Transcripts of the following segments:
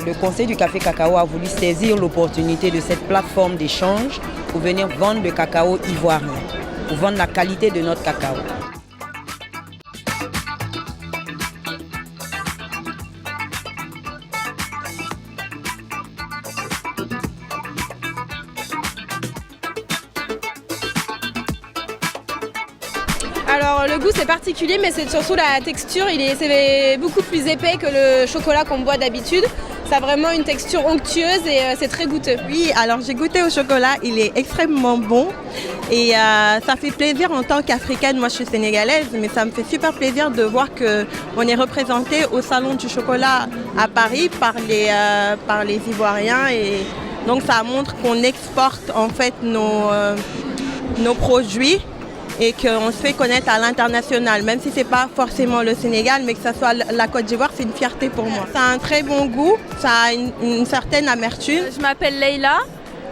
Le Conseil du café cacao a voulu saisir l'opportunité de cette plateforme d'échange pour venir vendre le cacao ivoirien, pour vendre la qualité de notre cacao. Alors le goût c'est particulier, mais c'est surtout la texture, c'est beaucoup plus épais que le chocolat qu'on boit d'habitude. Ça a vraiment une texture onctueuse et c'est très goûteux. Oui, alors j'ai goûté au chocolat, il est extrêmement bon et ça fait plaisir en tant qu'Africaine. Moi je suis sénégalaise, mais ça me fait super plaisir de voir qu'on est représenté au Salon du chocolat à Paris par les Ivoiriens, et donc ça montre qu'on exporte en fait nos produits et qu'on se fait connaître à l'international, même si ce n'est pas forcément le Sénégal, mais que ce soit la Côte d'Ivoire, c'est une fierté pour moi. Ça a un très bon goût, ça a une certaine amertume. Je m'appelle Leïla,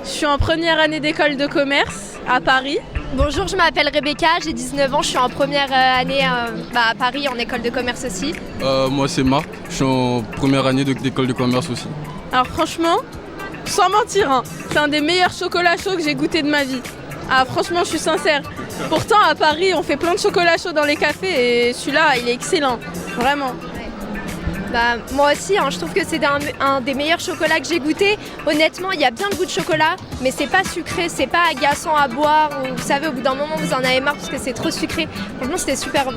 je suis en première année d'école de commerce à Paris. Bonjour, je m'appelle Rebecca, j'ai 19 ans, je suis en première année à Paris en école de commerce aussi. Moi c'est Marc, je suis en première année d'école de commerce aussi. Alors franchement, sans mentir, hein, c'est un des meilleurs chocolats chauds que j'ai goûté de ma vie. Ah franchement, je suis sincère. Pourtant à Paris, on fait plein de chocolats chauds dans les cafés et celui-là, il est excellent, vraiment. Moi aussi, hein, je trouve que c'est un des meilleurs chocolats que j'ai goûté. Honnêtement, il y a bien le goût de chocolat, mais c'est pas sucré, c'est pas agaçant à boire. Vous savez, au bout d'un moment, vous en avez marre parce que c'est trop sucré. Franchement, c'était super bon.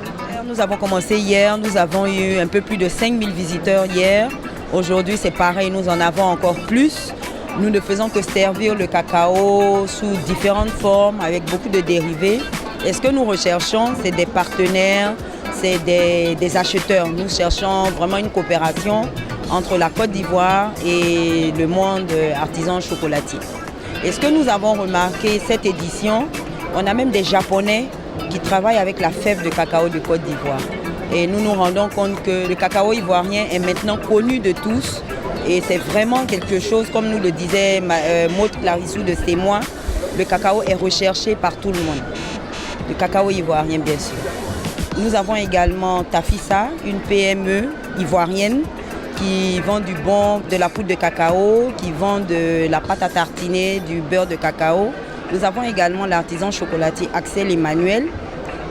Nous avons commencé hier, nous avons eu un peu plus de 5000 visiteurs hier. Aujourd'hui, c'est pareil, nous en avons encore plus. Nous ne faisons que servir le cacao sous différentes formes, avec beaucoup de dérivés. Et ce que nous recherchons, c'est des partenaires, c'est des acheteurs. Nous cherchons vraiment une coopération entre la Côte d'Ivoire et le monde artisan chocolatier. Et ce que nous avons remarqué cette édition, on a même des Japonais qui travaillent avec la fève de cacao de Côte d'Ivoire. Et nous nous rendons compte que le cacao ivoirien est maintenant connu de tous. Et c'est vraiment quelque chose, comme nous le disait Maud Clarissou de Témoin, le cacao est recherché par tout le monde. Le cacao ivoirien, bien sûr. Nous avons également Tafissa, une PME ivoirienne qui vend de la poudre de cacao, qui vend de la pâte à tartiner, du beurre de cacao. Nous avons également l'artisan chocolatier Axel Emmanuel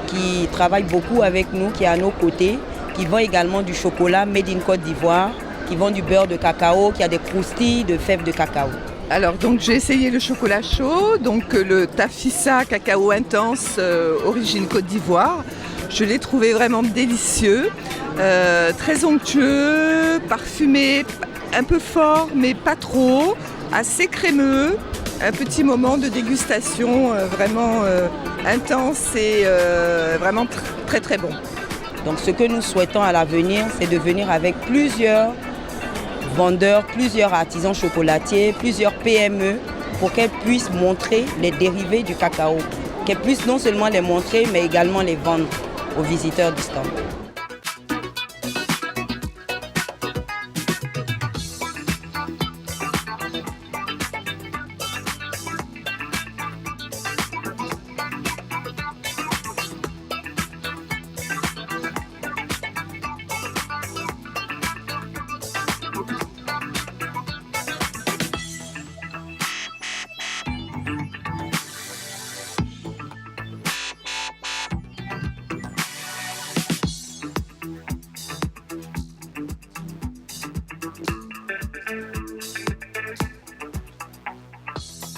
qui travaille beaucoup avec nous, qui est à nos côtés, qui vend également du chocolat made in Côte d'Ivoire, qui vend du beurre de cacao, qui a des croustilles de fèves de cacao. Alors donc j'ai essayé le chocolat chaud, donc le Tafissa cacao intense origine Côte d'Ivoire. Je l'ai trouvé vraiment délicieux, très onctueux, parfumé, un peu fort mais pas trop, assez crémeux. Un petit moment de dégustation vraiment intense et vraiment très très bon. Donc ce que nous souhaitons à l'avenir, c'est de venir avec plusieurs vendeurs, plusieurs artisans chocolatiers, plusieurs PME pour qu'elles puissent montrer les dérivés du cacao, qu'elles puissent non seulement les montrer mais également les vendre aux visiteurs du stand.